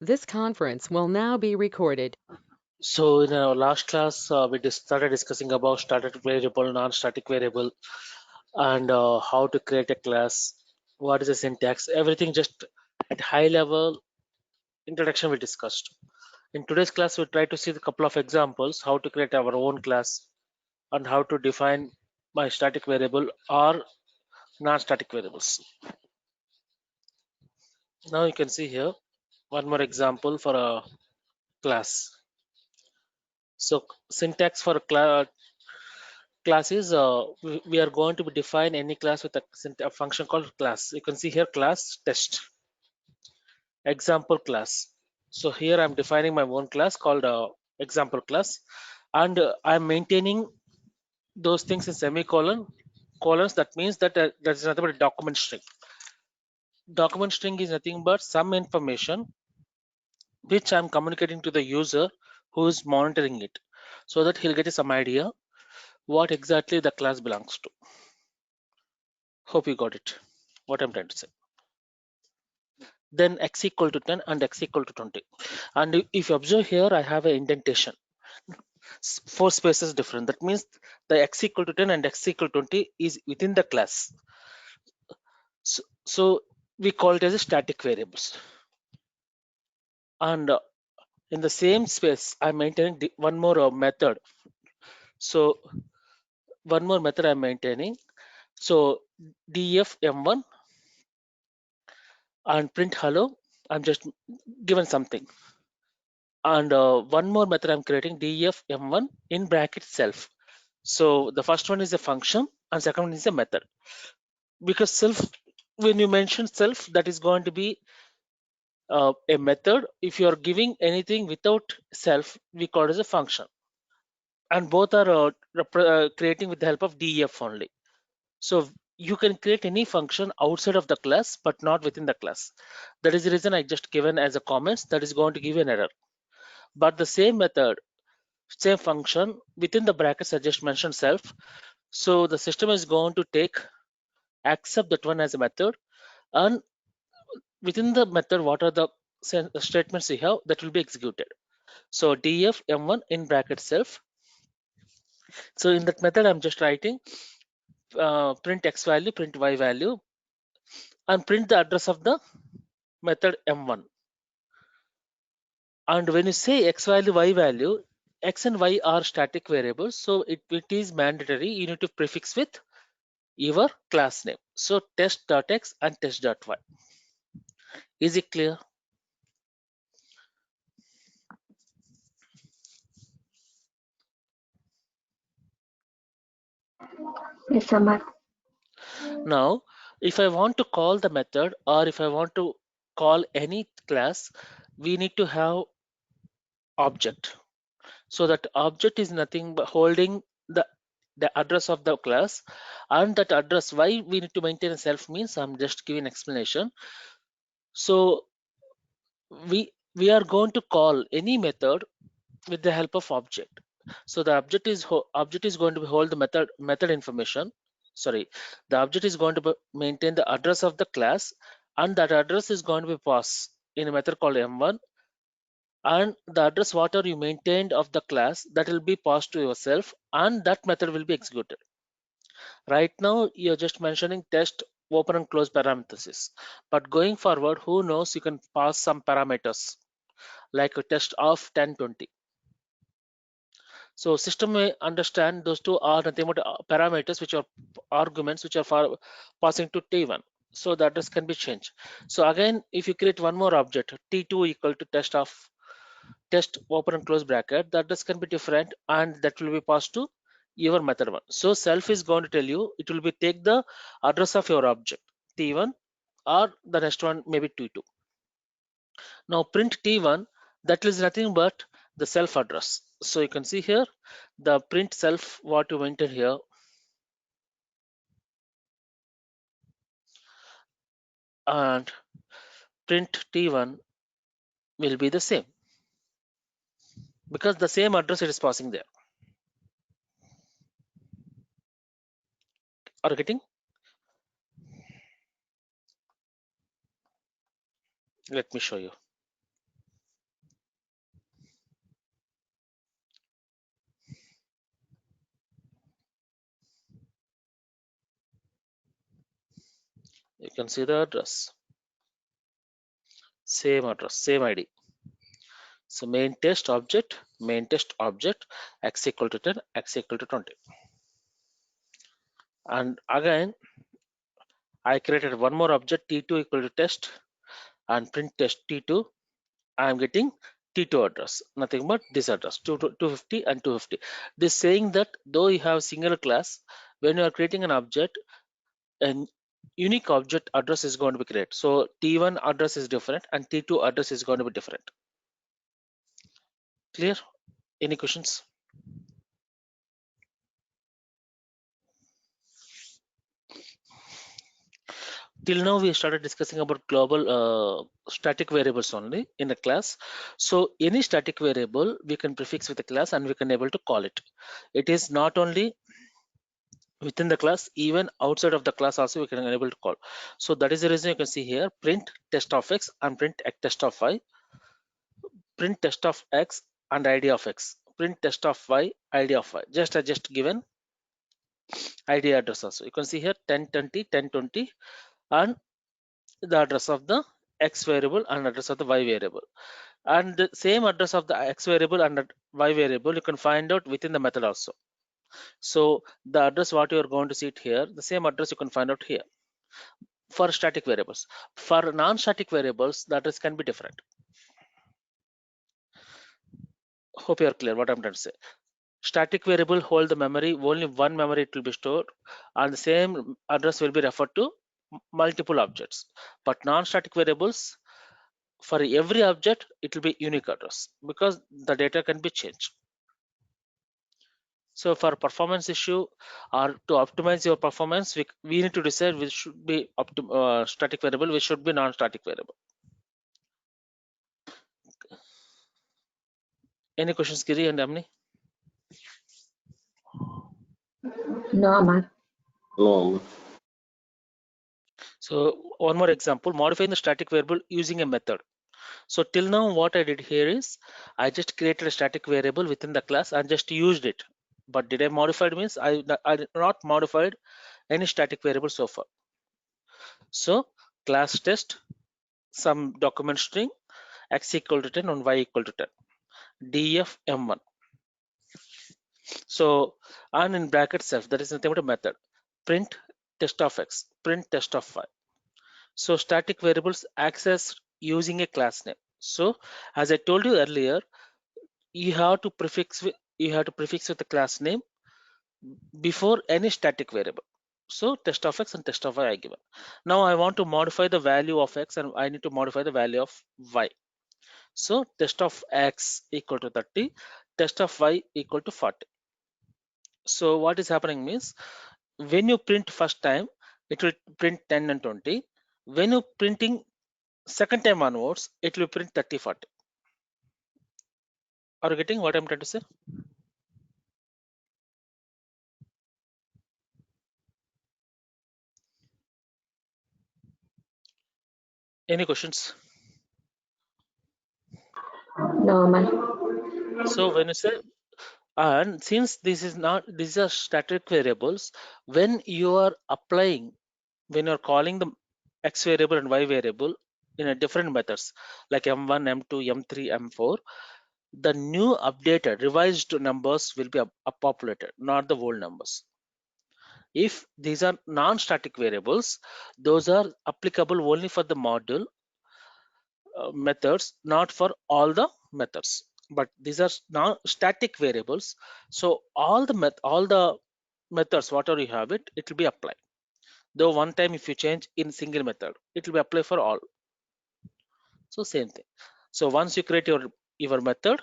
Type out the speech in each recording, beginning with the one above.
This conference will now be recorded. So in our last class, we started discussing about static variable, non-static variable, and how to create a class. What is the syntax? Everything just at high level introduction we discussed. In today's class, we try to see a couple of examples how to create our own class and how to define my static variable or non-static variables. Now you can see here one more example for a class. So syntax for a classes, we are going to define any class with a function called class. You can see here class test example class. So here I'm defining my own class called example class, and I'm maintaining those things in semicolon colons. That means that that is nothing but a document string. Document string is nothing but some information which I'm communicating to the user who is monitoring it, so that he'll get some idea what exactly the class belongs to. Hope you got it. What I'm trying to say. Then x equal to 10 and x equal to 20, and if you observe here I have an indentation, four spaces different. That means the x equal to 10 and x equal to 20 is within the class. So we call it as a static variables, and in the same space I'm maintaining one more method. So one more method I'm maintaining. So df m1 and print hello. I'm just given something, and one more method I'm creating def m1 in bracket self. So the first one is a function and second one is a method. Because self, when you mention self, that is going to be a method. If you are giving anything without self, we call it as a function. And both are creating with the help of def only. So you can create any function outside of the class, but not within the class. That is the reason I just given as a comments that is going to give an error. But the same method, same function within the brackets I just mentioned self. So the system is going to take accept that one as a method, and within the method what are the statements you have that will be executed. So df m1 in bracket self. So in that method I'm just writing print x value, print y value, and print the address of the method m1. And when you say x value, y value, x and y are static variables, so it is mandatory you need to prefix with your class name. So test.x and test.y. Is it clear? Yes, Samad. Now, if I want to call the method or if I want to call any class, we need to have object. So that object is nothing but holding the address of the class, and that address why we need to maintain a self means I'm just giving explanation. So we are going to call any method with the help of object. So the object is going to hold the method information. Sorry, the object is going to maintain the address of the class, and that address is going to be passed in a method called m1, and the address whatever you maintained of the class that will be passed to yourself, and that method will be executed. Right now you're just mentioning test open and close parenthesis, but going forward who knows you can pass some parameters like a test of 1020. So system may understand those two are nothing but parameters which are arguments which are passing to T1. So the address can be changed. So again, if you create one more object, T2 equal to test open and close bracket, the address can be different and that will be passed to your method one. So self is going to tell you it will be take the address of your object T1, or the next one maybe T2. Now print T1, that is nothing but the self address. So you can see here the print self what you entered here, and print T1 will be the same because the same address it is passing there. Are you getting? Let me show you. You can see the address, same address, same ID. So main test object, x equal to 10, x equal to 20. And again, I created one more object, t2 equal to test, and print test t2. I am getting t2 address, nothing but this address, 250 and 250. This saying that though you have single class, when you are creating an object, an unique object address is going to be created. So t1 address is different and t2 address is going to be different. Clear? Any questions? Till now we started discussing about global static variables only in the class. So any static variable we can prefix with a class and we can able to call it. It is not only within the class, even outside of the class also we can enable to call. So that is the reason you can see here print test of x and print test of y, print test of x and id of x, print test of y, id of y. Just given id address also. You can see here 1020, 1020 and the address of the x variable and address of the y variable. And the same address of the x variable and y variable you can find out within the method also. So the address what you are going to see it here, the same address you can find out here for static variables. For non-static variables, the address can be different. Hope you are clear what I'm trying to say. Static variable hold the memory, only one memory it will be stored, and the same address will be referred to multiple objects. But non-static variables, for every object, it will be unique address because the data can be changed. So for performance issue or to optimize your performance, we need to decide which should be static variable, which should be non-static variable. Any questions, Giri and Amni? No, Amar. No. So one more example, modifying the static variable using a method. So till now what I did here is I just created a static variable within the class and just used it. But did I modify it means I did not modified any static variable so far. So class test, some document string, x equal to 10 and y equal to 10, df m1. So and in bracket self, there is nothing but a method, print test of x, print test of y. So static variables access using a class name. So as I told you earlier, you have to prefix with the class name before any static variable. So test of x and test of y are given. Now I want to modify the value of x and I need to modify the value of y. So test of x equal to 30, test of y equal to 40. So what is happening means when you print first time, it will print 10 and 20. When you printing second time onwards, it will print 30, 40. Are you getting what I'm trying to say? Any questions? No, Amar. So when you say, and since these are static variables, when you are applying, when you're calling the x variable and y variable in a different methods like m1, m2, m3, m4, the new updated revised numbers will be populated, not the old numbers. If these are non-static variables, those are applicable only for the module methods, not for all the methods. But these are non-static variables, so all the methods whatever you have it will be applied. Though one time if you change in single method, it will be applied for all. So same thing. So once you create your method,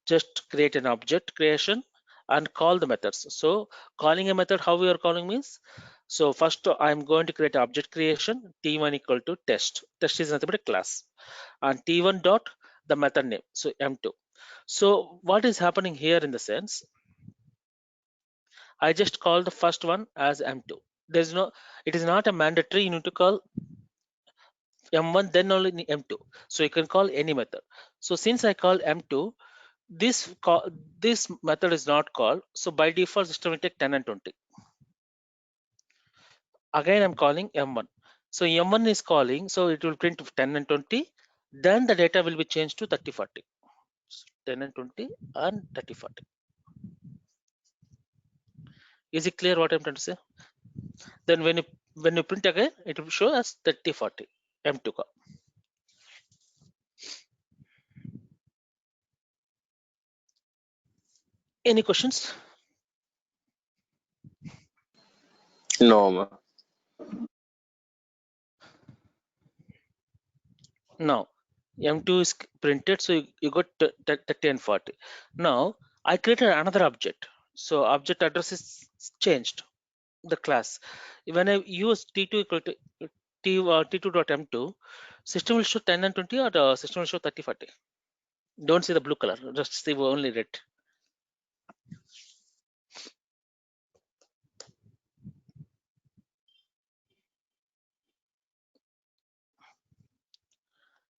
just create an object creation and call the methods. So calling a method, how we are calling means, so first I'm going to create object creation, t1 equal to test. Test is nothing but a class, and t1 dot the method name, so m2. So what is happening here in the sense, I just call the first one as m2. There's no, it is not a mandatory you need to call m1 then only m2. So you can call any method. So since I call m2, this method is not called, so by default system will take 10 and 20. Again I'm calling m1. So M1 is calling, so it will print 10 and 20. Then the data will be changed to 30, 40. So 10 and 20 and 30, 40. Is it clear what I'm trying to say? Then when you print again, it will show us 30, 40 M2 call. Any questions? No, ma. Now M2 is printed, so you got 30 and 40. Now I created another object. So object address is changed, the class. When I use T2 equal to T2.M2, system will show 10 and 20, or the system will show 30, 40. Don't see the blue color, just see only red.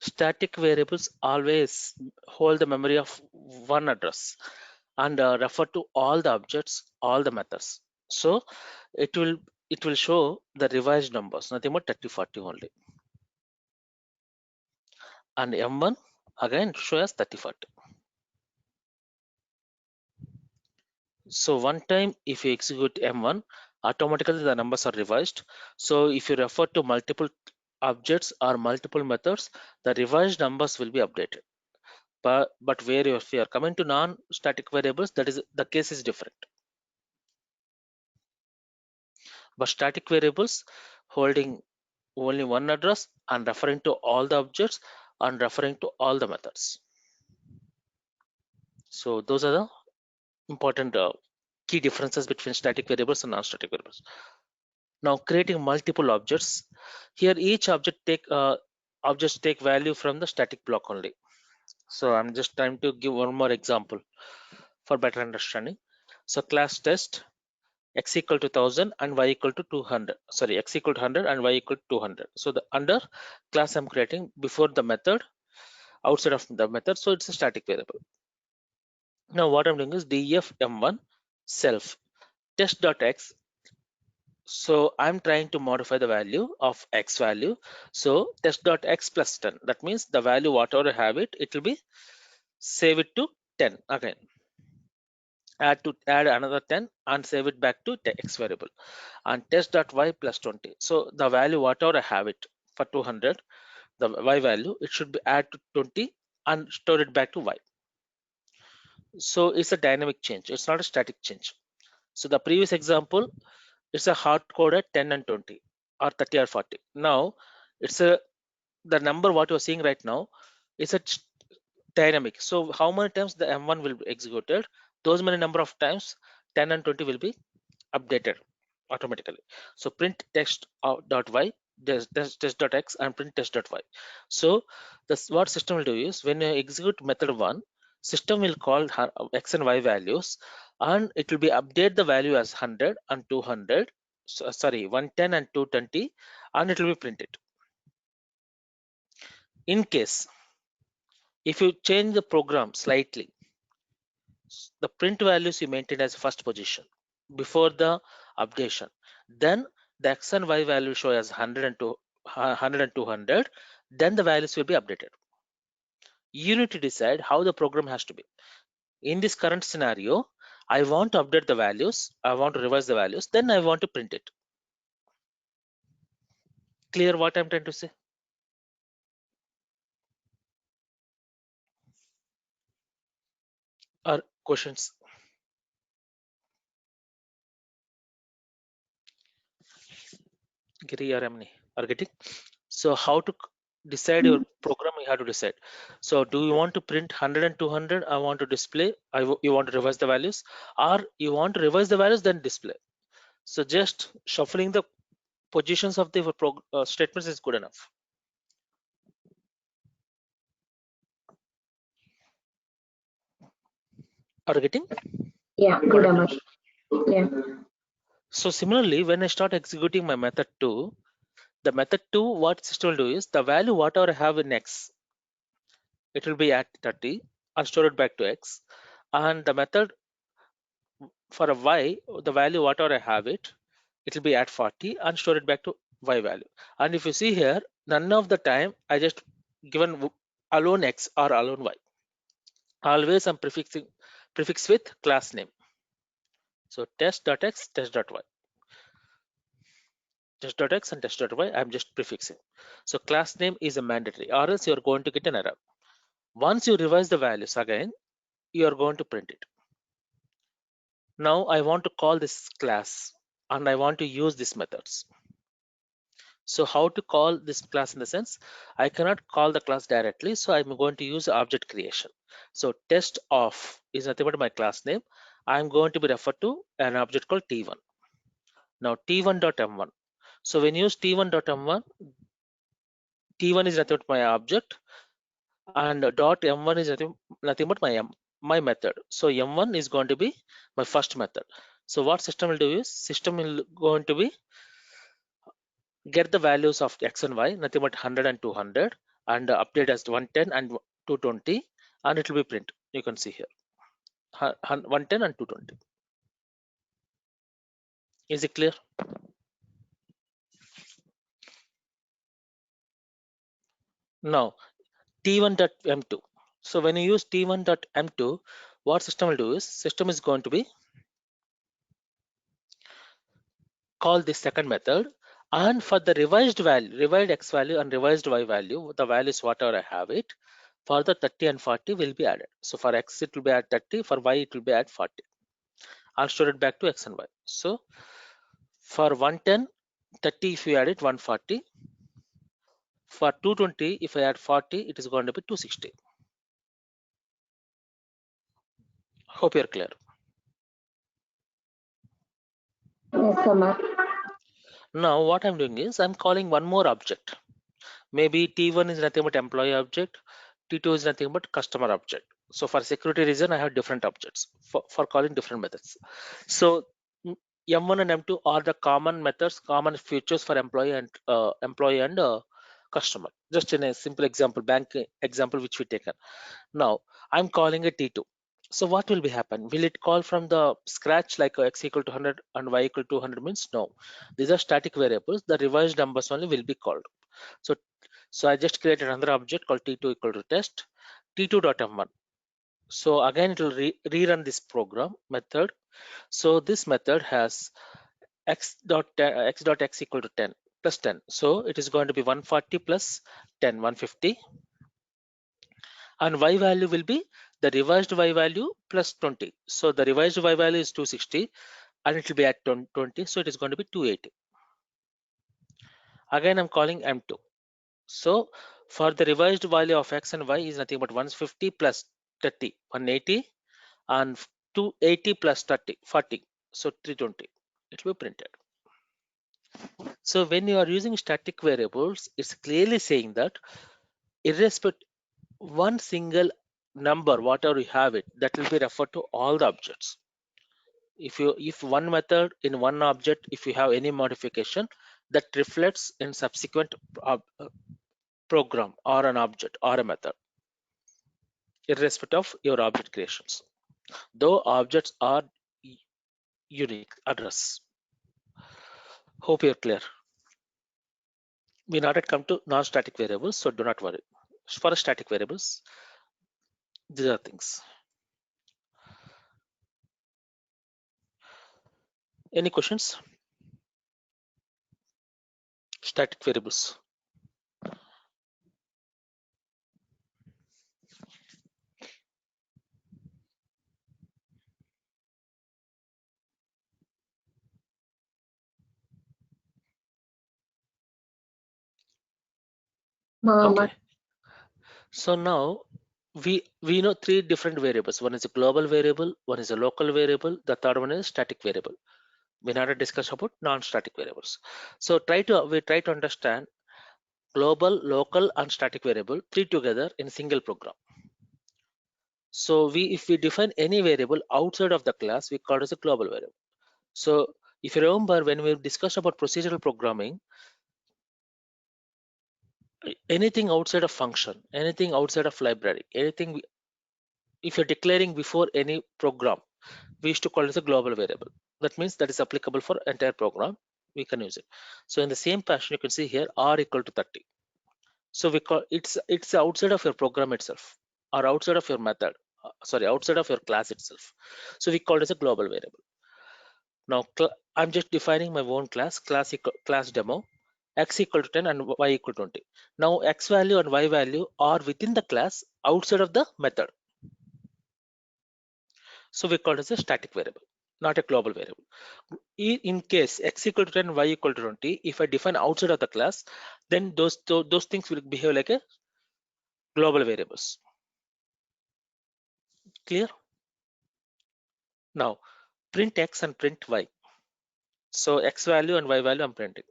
Static variables always hold the memory of one address and refer to all the objects, all the methods. So it will show the revised numbers, nothing but 30, 40 only. And M1 again show us 30, 40. So one time if you execute M1, automatically the numbers are revised. So if you refer to multiple objects or multiple methods, the revised numbers will be updated. But where if you are coming to non-static variables, that is the case is different. But static variables holding only one address and referring to all the objects and referring to all the methods. So those are the important key differences between static variables and non-static variables. Now creating multiple objects. Here each objects take value from the static block only. So I'm just trying to give one more example for better understanding. So class test x equal to 1000 and y equal to 200. Sorry, x equal to 100 and y equal to 200. So the under class I'm creating before the method, outside of the method, so it's a static variable. Now what I'm doing is def m1 self test.x. So I'm trying to modify the value of x value. So test.x plus 10. That means the value whatever I have it will be save it to 10 again. Add another 10 and save it back to the x variable. And test.y plus 20. So the value whatever I have it for 200, the y value, it should be add to 20 and store it back to y. So it's a dynamic change, it's not a static change. So the previous example, it's a hard coded 10 and 20 or 30 or 40. Now it's the number what you're seeing right now is a dynamic. So how many times the M1 will be executed, those many number of times 10 and 20 will be updated automatically. So print text dot y test.x and print test.y. So this what system will do is when you execute method 1, system will call x and y values and it will be update the value as 100 and 200, so, sorry, 110 and 220, and it will be printed. In case if you change the program slightly, the print values you maintain as first position before the updation, then the x and y value show as 100 and 200, then the values will be updated. You need to decide how the program has to be. In this current scenario, I want to update the values, I want to revise the values, then I want to print it. Clear what I'm trying to say? Or questions? Giri or Amni are getting? So how to decide your program, you have to decide. So do you want to print 100 and 200? I want to display, you want to revise the values, or you want to revise the values then display. So just shuffling the positions of the statements is good enough. Are you getting? Yeah, good, Amar. Yeah. So similarly, when I start executing my method 2, the method 2, what system will do is the value whatever I have in x, it will be at 30 and store it back to x, and the method for a y, the value whatever I have it will be at 40 and store it back to y value. And if you see here, none of the time I just given alone x or alone y. Always I'm prefix with class name. So test.x, test.y. Test.x and test.y, I'm just prefixing. So class name is a mandatory, or else you're going to get an error. Once you revise the values again, you're going to print it. Now I want to call this class and I want to use these methods. So how to call this class in the sense, I cannot call the class directly, so I'm going to use object creation. So test of is nothing but my class name. I'm going to be referred to an object called t1. Now t1.m1. So when you use t1.m1, t1 is nothing but my object, and dot m1 is nothing but my method. So m1 is going to be my first method. So what system will do is system will going to be get the values of x and y, nothing but 100 and 200, and update as 110 and 220, and it will be print. You can see here 110 and 220. Is it clear? Now t1.m2. So when you use t1.m2, what system will do is system is going to be call this second method, and for the revised value, revised x value and revised y value, the values whatever I have it, for the 30 and 40 will be added. So for x it will be at 30, for y it will be at 40. I'll store it back to x and y. So for 110, 30 if you add it 140. For 220 if I add 40, it is going to be 260. Hope you're clear. Yes, sir, ma'am. Now what I'm doing is I'm calling one more object. Maybe T1 is nothing but employee object, T2 is nothing but customer object. So for security reason, I have different objects for calling different methods. So M1 and M2 are the common methods, common features for employee and customer. Just in a simple example, bank example which we taken. Now I'm calling a T2. So what will be happen? Will it call from the scratch like x equal to 100 and y equal to 100 means? No. These are static variables. The revised numbers only will be called. So I just created another object called T2 equal to test, T2.m1. So again, it will rerun this program method. So this method has x equal to 10 plus 10. So it is going to be 140 plus 10, 150. And y value will be the revised y value plus 20. So the revised y value is 260 and it will be at 20. So it is going to be 280. Again, I'm calling M2. So for the revised value of x and y is nothing but 150 plus 30, 180, and 280 plus 30, 40. So 320. It will be printed. So when you are using static variables, it's clearly saying that irrespective one single number, whatever you have it, that will be referred to all the objects. If one method in one object, if you have any modification, that reflects in subsequent program or an object or a method, irrespective of your object creations, though objects are unique address. Hope you're clear. We not yet come to non-static variables, so do not worry. For static variables, these are things. Any questions? Static variables. Okay. So now we know three different variables. One is a global variable, one is a local variable, the third one is static variable. We now discuss about non-static variables. So we try to understand global, local, and static variable three together in single program. So if we define any variable outside of the class, we call it as a global variable. So if you remember when we discussed about procedural programming, anything outside of function, anything outside of library, anything if you're declaring before any program, we used to call it as a global variable. That means that is applicable for entire program. we can use it. So in the same fashion, you can see here r equal to 30. So we call it's outside of your program itself, or outside of your method, outside of your class itself. So we call it as a global variable. Now I'm just defining my own class class demo, x equal to 10 and y equal to 20. Now x value and y value are within the class outside of the method. So we call it as a static variable, not a global variable. In case x equal to 10, y equal to 20, if I define outside of the class, then those things will behave like a global variables. Clear? Now print x and print y. So x value and y value I'm printing.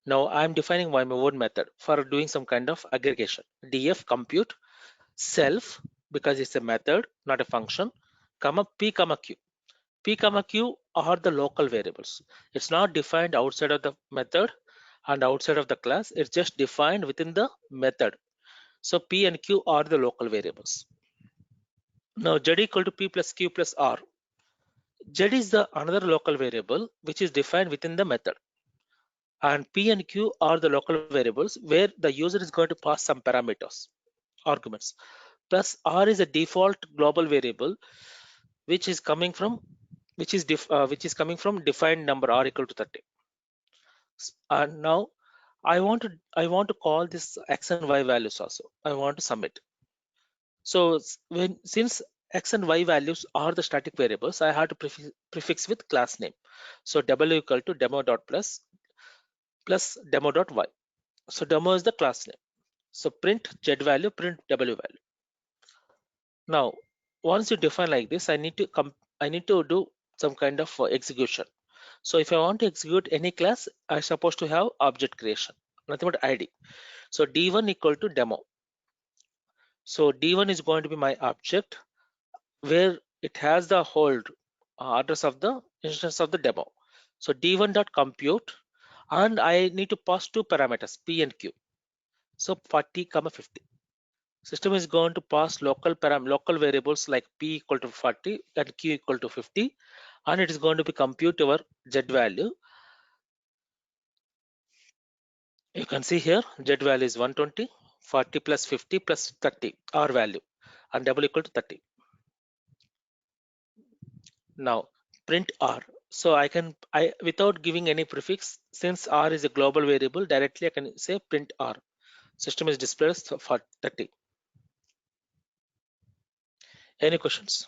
Now I'm defining my own method for doing some kind of aggregation. df compute self, because it's a method, not a function, comma p comma q. P comma q are the local variables. It's not defined outside of the method and outside of the class. It's just defined within the method. So p and q are the local variables. Now z equal to p plus q plus r. Z is the another local variable which is defined within the method. And p and q are the local variables where the user is going to pass some parameters, arguments. Plus r is a default global variable which is coming from defined number r equal to 30. And now I want to call this x and y values also. I want to submit. So since x and y values are the static variables, I have to prefix with class name. So w equal to demo dot plus demo dot y. So demo is the class name. So print z value, print w value. Now once you define like this, I need to do some kind of execution. So if I want to execute any class, I'm supposed to have object creation, nothing but id. So d1 equal to demo. So d1 is going to be my object where it has the hold address of the instance of the demo. So d1 dot compute, and I need to pass two parameters p and q. So 40 comma 50. System is going to pass local variables like p equal to 40 and q equal to 50, and it is going to be compute our z value. You can see here z value is 120, 40 plus 50 plus 30 r value, and w equal to 30. Now print r. So I without giving any prefix, since r is a global variable, directly I can say print r. System is displayed for 30. Any questions?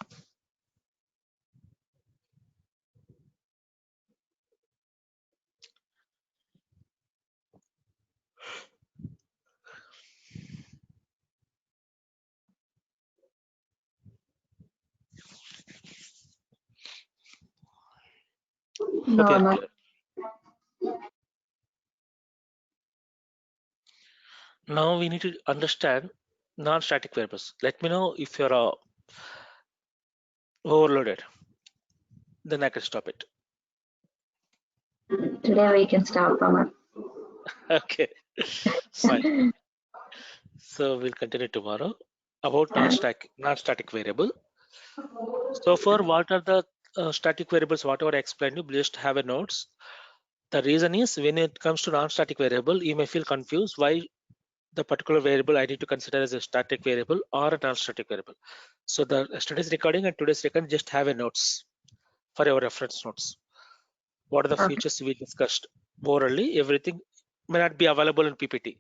No, Hope you are no. clear. Now we need to understand non-static variables. Let me know if you're overloaded. Then I can stop it. Today we can stop, Amar. Okay, fine. So we'll continue tomorrow about non-static variable. So for what are the static variables, whatever I explained you, just have a notes. The reason is when it comes to non-static variable, you may feel confused why the particular variable I need to consider as a static variable or a non-static variable. So the yesterday's recording and today's recording, just have a notes for your reference notes. What are the Okay. features we discussed orally? Everything may not be available in PPT.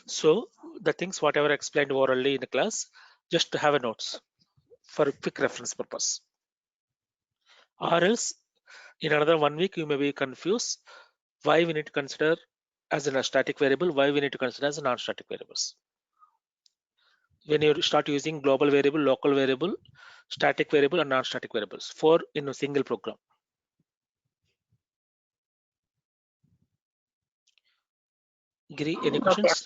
So the things whatever I explained orally in the class, just to have a notes for a quick reference purpose. Or else in another 1 week you may be confused why we need to consider as a static variable, why we need to consider as a non-static variables. When you start using global variable, local variable, static variable and non-static variables for in a single program. Giri, any questions?